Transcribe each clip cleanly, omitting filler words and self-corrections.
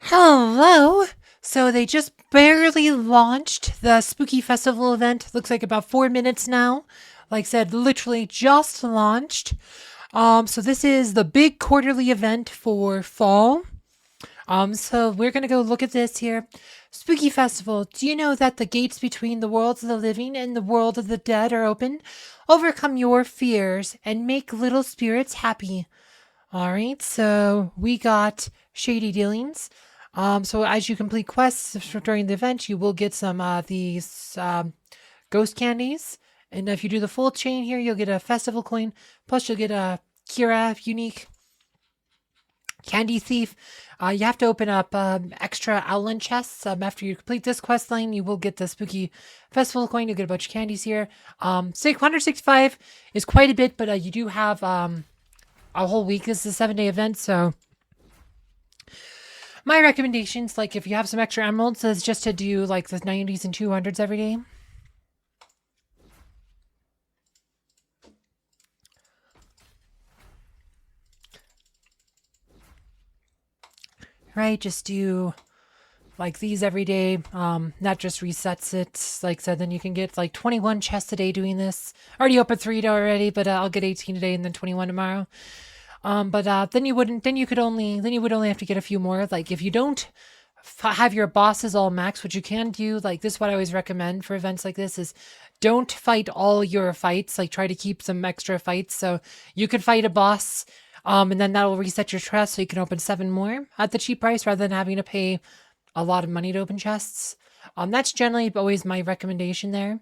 Hello. So they just barely launched the Spooky Festival event. Looks like about 4 minutes now. Like I said, literally just launched. So this is the big quarterly event for fall. So we're gonna go look at this here. Spooky Festival. Do you know that the gates between the worlds of the living and the world of the dead are open? Overcome your fears and make little spirits happy. All right, so we got shady dealings. So as you complete quests during the event, you will get some these ghost candies. And if you do the full chain here, you'll get a festival coin. Plus, you'll get a Kira unique candy thief. You have to open up extra outland chests. After you complete this quest line, you will get the spooky festival coin. You'll get a bunch of candies here. 165 is quite a bit, but you do have a whole week. This is a 7-day event, so my recommendations, like if you have some extra emeralds, is just to do like the 90s and 200s every day. Right, just do like these every day. That just resets it. Like I said, then you can get like 21 chests a day doing this. Already opened 3 already, but I'll get 18 today and then 21 tomorrow. But then you wouldn't. Then you would only have to get a few more. Like if you don't have your bosses all max, what you can do, like this, is what I always recommend for events like this is don't fight all your fights. Like try to keep some extra fights, so you could fight a boss, and then that will reset your chest, so you can open 7 more at the cheap price rather than having to pay a lot of money to open chests. That's generally always my recommendation there.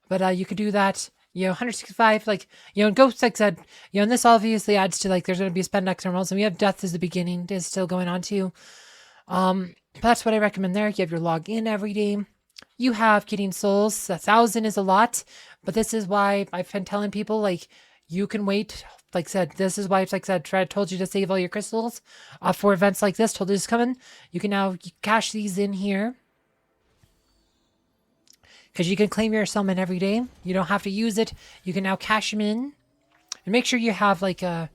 But you could do that. 165, like, Ghost, like I said, and this obviously adds to, like, there's going to be spend X emeralds, and we have Death as the beginning is still going on, too. But that's what I recommend there. You have your login every day. You have getting souls. 1,000 is a lot, but this is why I've been telling people, like, you can wait. Like I said, this is why, like I said, told you to save all your crystals for events like this. Told you this is coming. You can now cash these in here, because you can claim your summon every day. You don't have to use it. You can now cash them in. And make sure you have like a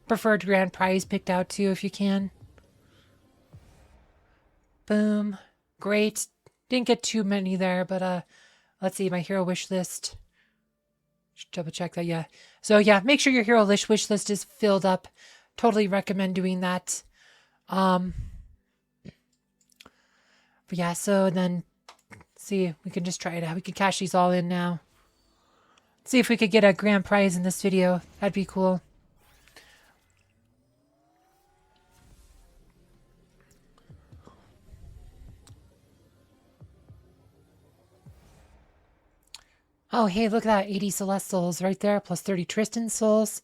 preferred grand prize picked out too if you can. Boom. Great. Didn't get too many there, but let's see, my hero wish list. Just double check that, yeah. So yeah, make sure your hero wish list is filled up. Totally recommend doing that. But yeah, so then see, we can just try it out. We can cash these all in now. See if we could get a grand prize in this video. That'd be cool. Oh, hey, look at that. 80 Celeste souls right there, plus 30 Tristan souls.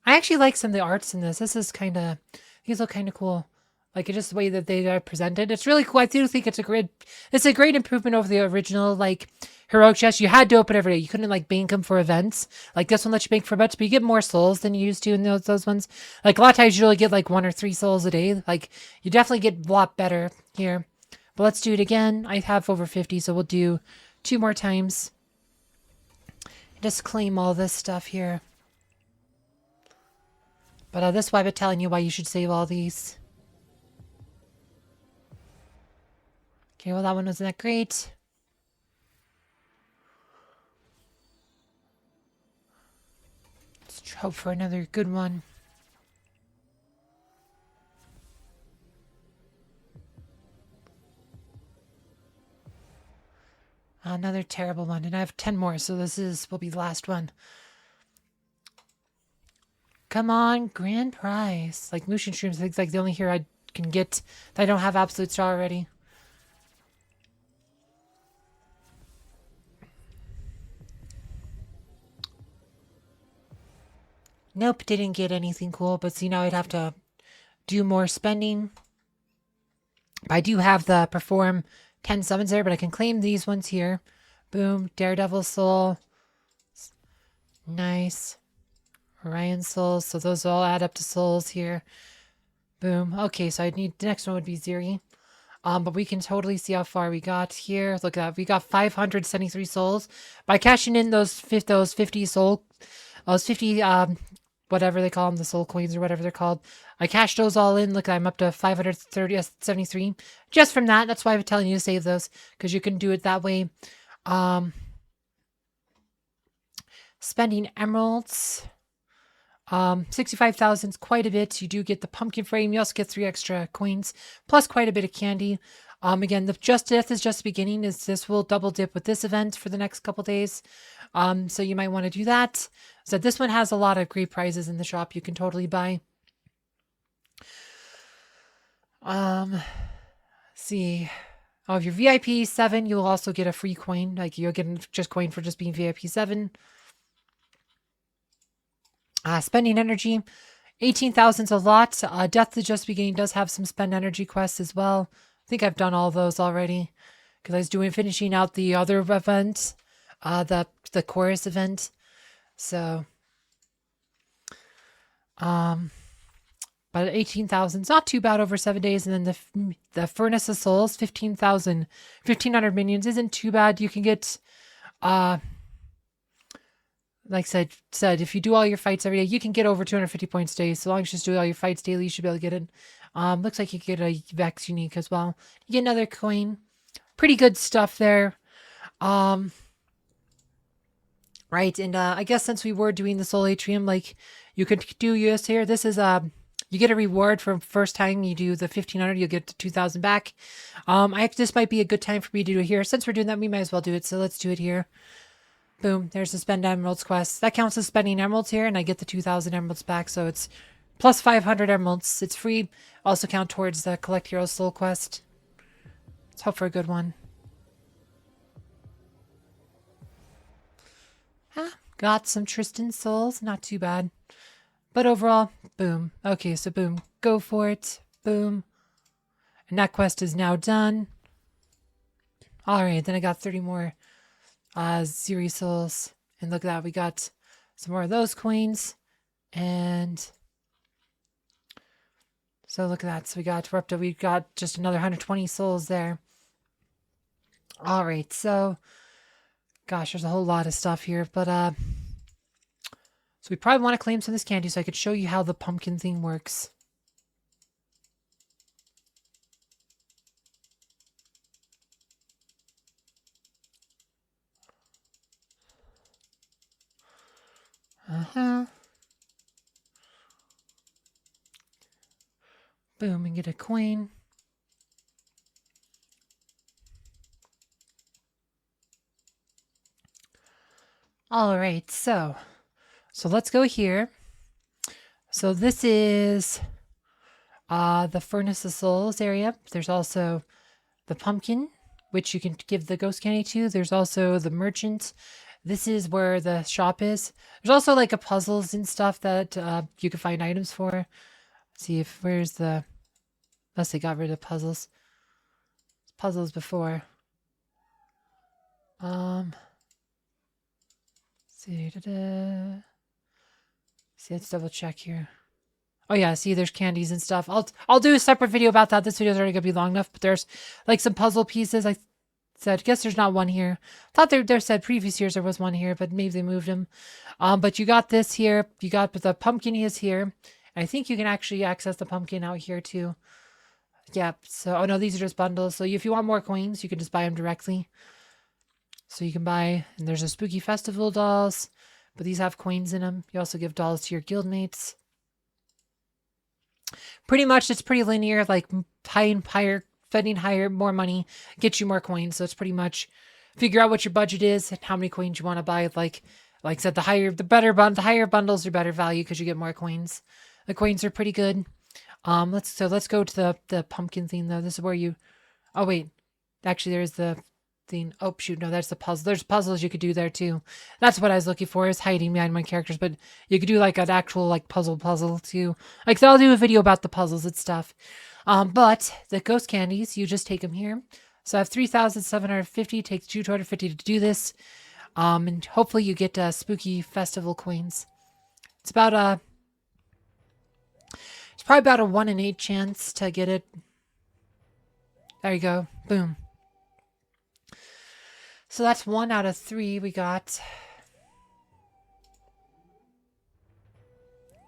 I actually like some of the arts in this. This is kind of, these look kind of cool. Like, it's just the way that they are presented. It's really cool. I do think it's a great improvement over the original, like, heroic chest. You had to open every day. You couldn't, like, bank them for events. Like, this one lets you bank for events, but you get more souls than you used to in those ones. Like, a lot of times you only get, like, 1 or 3 souls a day. Like, you definitely get a lot better here. But let's do it again. I have over 50, so we'll do 2 more times. Just claim all this stuff here. But this is why I've been telling you why you should save all these. Okay, well, that one wasn't that great. Let's hope for another good one. Another terrible one, and I have 10 more, so will be the last one. Come on, grand prize. Like Motion Streams, I think like the only hero I can get that I don't have Absolute Star already. Nope, didn't get anything cool, but see, now I'd have to do more spending. But I do have the perform 10 summons there, but I can claim these ones here. Boom, Daredevil Soul. Nice. Orion Souls, so those all add up to souls here. Boom. Okay, so the next one would be Ziri. But we can totally see how far we got here. Look at that. We got 573 souls. By cashing in those 50 soul, those 50 whatever they call them, the soul coins or whatever they're called. I cashed those all in. Look, I'm up to 573 just from that. That's why I'm telling you to save those, because you can do it that way. Spending emeralds. 65,000 is quite a bit. You do get the pumpkin frame. You also get 3 extra coins, plus quite a bit of candy. Again, the Just Death is just the beginning. This will double dip with this event for the next couple days. So you might want to do that. So this one has a lot of great prizes in the shop you can totally buy. See. Oh, if you're VIP 7, you'll also get a free coin. Like, you'll get just coin for just being VIP 7. Spending energy. 18,000 is a lot. Death is just beginning does have some spend energy quests as well. I think I've done all those already, because I was finishing out the other event, the chorus event. So, but 18,000 is not too bad over 7 days. And then the Furnace of Souls, 15,000, 1,500 minions isn't too bad. You can get, like I said, if you do all your fights every day, you can get over 250 points a day. So long as you just do all your fights daily, you should be able to get it. Looks like you get a Vex unique as well. You get another coin. Pretty good stuff there. Right, and I guess since we were doing the Soul Atrium, like, you could do US here. This is you get a reward for first time you do the 1,500, you'll get 2,000 back. This might be a good time for me to do it here. Since we're doing that, we might as well do it. So let's do it here. Boom, there's the spend emeralds quest. That counts as spending emeralds here, and I get the 2,000 emeralds back, so it's plus 500 emeralds. It's free. Also count towards the Collect Hero Soul quest. Let's hope for a good one. Got some Tristan souls. Not too bad. But overall, boom. Okay, so boom. Go for it. Boom. And that quest is now done. Alright, then I got 30 more Ziri souls. And look at that. We got some more of those coins. And so look at that. So we got just another 120 souls there. All right. So, gosh, there's a whole lot of stuff here, but so we probably want to claim some of this candy so I could show you how the pumpkin thing works. Boom, and get a coin. All right, so let's go here. So this is the Furnace of Souls area. There's also the pumpkin, which you can give the ghost candy to. There's also the merchant. This is where the shop is. There's also like a puzzles and stuff that you can find items for. Let's see if where's the, unless they got rid of puzzles. Puzzles before. See, let's double check here. Oh yeah, see, there's candies and stuff. I'll do a separate video about that. This video's already gonna be long enough, but there's like some puzzle pieces. I guess there's not one here. Thought there said previous years there was one here, but maybe they moved them. But you got this here. You got the pumpkin is here. I think you can actually access the pumpkin out here too. Yeah. So, oh no, these are just bundles. So if you want more coins, you can just buy them directly. So you can buy, and there's a Spooky Festival dolls, but these have coins in them. You also give dolls to your guildmates. Pretty much, it's pretty linear. Like higher, spending higher, more money gets you more coins. So it's pretty much figure out what your budget is and how many coins you want to buy. Like I said, the higher bundles are better value because you get more coins. The coins are pretty good. Let's go to the pumpkin thing though. This is where you. Oh wait, actually there's the thing. Oh shoot, no, that's the puzzle. There's puzzles you could do there too. That's what I was looking for, is hiding behind my characters, but you could do like an actual like puzzle too. Like, so I'll do a video about the puzzles and stuff. But the ghost candies, you just take them here. So I have 3,750. Takes 250 to do this. And hopefully you get Spooky Festival coins. It's probably about a 1 in 8 chance to get it. There you go. Boom. So that's 1 out of 3 we got.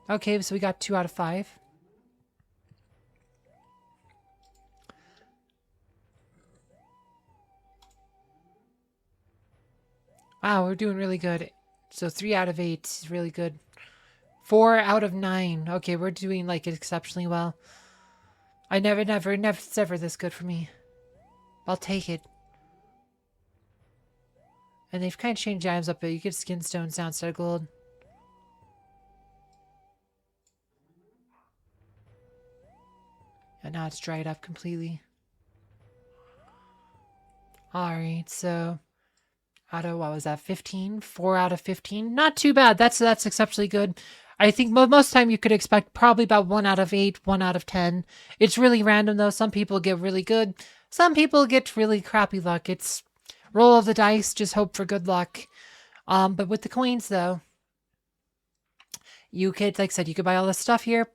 Okay, so we got 2 out of 5. Wow, we're doing really good. So 3 out of 8 is really good. 4 out of 9. Okay, we're doing like exceptionally well. I never, it's never this good for me. I'll take it. And they've kind of changed the items up, but you get skin stones now instead of gold. And now it's dried up completely. Alright, so out of, what was that, 15? 4 out of 15. Not too bad. That's exceptionally good. I think most time you could expect probably about 1 out of 8, 1 out of 10. It's really random though. Some people get really good. Some people get really crappy luck. It's roll of the dice, just hope for good luck. But with the coins though, you could, like I said, you could buy all this stuff here.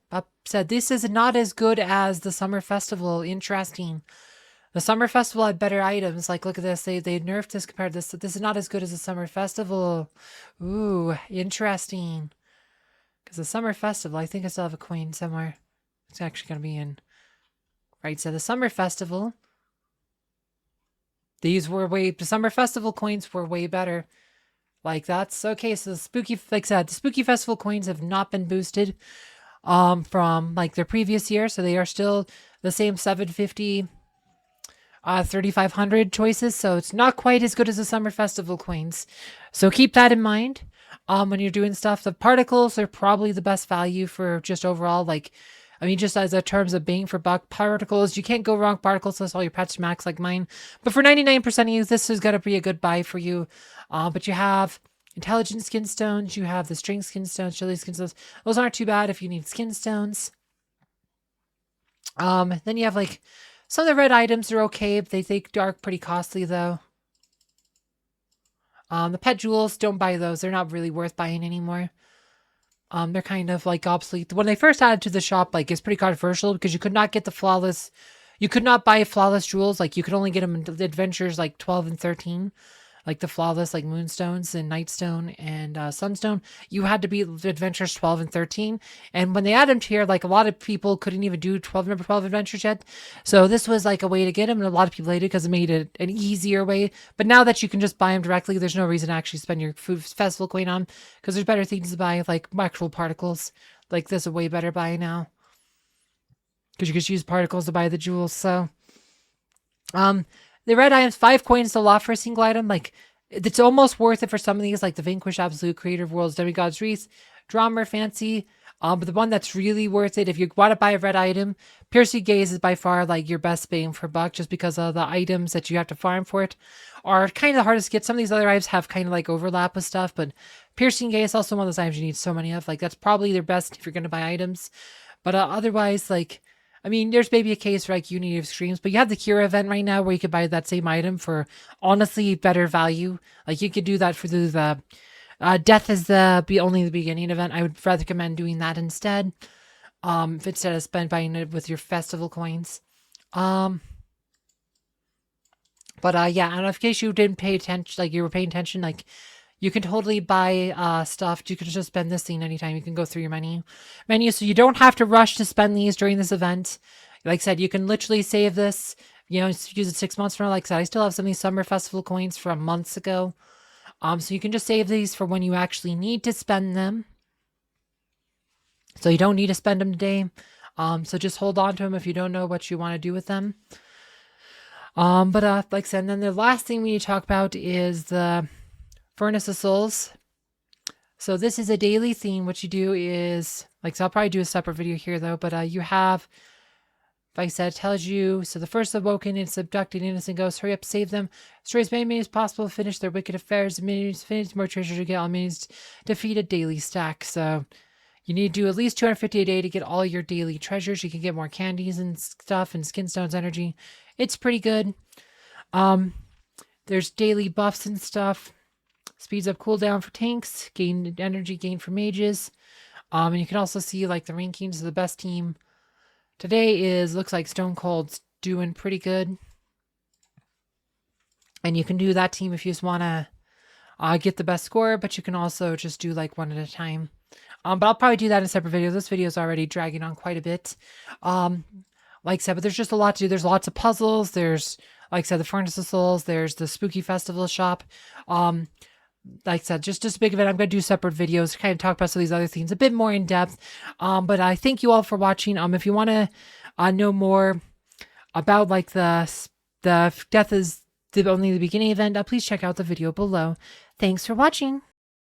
Said this is not as good as the summer festival. Interesting. The summer festival had better items. Like, look at this. They nerfed this compared to this. This is not as good as the summer festival. Ooh, interesting. Because the summer festival, I think I still have a coin somewhere. It's actually going to be in. Right, so the summer festival. The summer festival coins were way better. Like, that's okay. So like I said, the Spooky Festival coins have not been boosted from like their previous year. So they are still the same 750 3,500 choices, so it's not quite as good as the summer festival coins. So keep that in mind when you're doing stuff. The particles are probably the best value for just overall, like, I mean, just as a terms of bang for buck, particles, you can't go wrong. Particles unless all your pets max like mine. But for 99% of you, this is going to be a good buy for you. But you have intelligent skin stones, you have the string skin stones, chili skin stones. Those aren't too bad if you need skin stones. Then you have like some of the red items are okay, but they are pretty costly though. The pet jewels, don't buy those. They're not really worth buying anymore. They're kind of like obsolete. When they first added to the shop, like, it's pretty controversial because you could not get the flawless. You could not buy flawless jewels. Like, you could only get them in the adventures like 12 and 13. Like the flawless, like moonstones and nightstone and sunstone. You had to be adventures 12 and 13. And when they added them to here, like, a lot of people couldn't even do number 12 adventures yet. So this was like a way to get them. And a lot of people hated it because it made it an easier way. But now that you can just buy them directly, there's no reason to actually spend your food festival coin on, because there's better things to buy, like actual particles. Like, this is a way better buy now, because you could use particles to buy the jewels. So, the red items, 5 coins is a lot for a single item. Like, it's almost worth it for some of these, like the Vanquish, Absolute, Creator of Worlds, Demigod's Wreath, Drama, Fancy. But the one that's really worth it, if you want to buy a red item, Piercing Gaze is by far like your best bang for buck, just because of the items that you have to farm for it are kind of the hardest to get. Some of these other items have kind of like overlap with stuff, but Piercing Gaze is also one of those items you need so many of. Like, that's probably their best if you're going to buy items. But otherwise, like, I mean, there's maybe a case for like Unity of Streams, but you have the Cura event right now where you could buy that same item for honestly better value. Like, you could do that for the Death is only the beginning event. I would recommend doing that instead. Instead of buying it with your festival coins. But yeah, and in case you didn't pay attention, like you were paying attention, like, you can totally buy stuff. You can just spend this thing anytime. You can go through your menu, so you don't have to rush to spend these during this event. Like I said, you can literally save this, use it 6 months from now. Like I said, I still have some of these summer festival coins from months ago. So you can just save these for when you actually need to spend them. So you don't need to spend them today. So just hold on to them if you don't know what you want to do with them. But like I said, and then the last thing we need to talk about is the Furnace of Souls. So this is a daily theme. What you do is, like, so I'll probably do a separate video here though, but you have, like I said, it tells you, so the first awoken and abducted innocent ghosts, hurry up, save them, destroy as many minions as possible, finish their wicked affairs, minions, finish more treasure to get all minions, defeat a daily stack. So you need to do at least 250 a day to get all your daily treasures. You can get more candies and stuff and skin stones energy. It's pretty good. There's daily buffs and stuff. Speeds up cooldown for tanks, gain energy gain for mages. And you can also see like the rankings of the best team. Today looks like Stone Cold's doing pretty good. And you can do that team if you just want to get the best score, but you can also just do like one at a time. But I'll probably do that in a separate video. This video is already dragging on quite a bit. Um, like I said, but there's just a lot to do. There's lots of puzzles. There's, like I said, the Furnace of Souls. There's the Spooky Festival shop. Um, like I said, just a big event. I'm going to do separate videos to kind of talk about some of these other things a bit more in depth. But I thank you all for watching. If you want to know more about like the Death is only the beginning event, please check out the video below. Thanks for watching.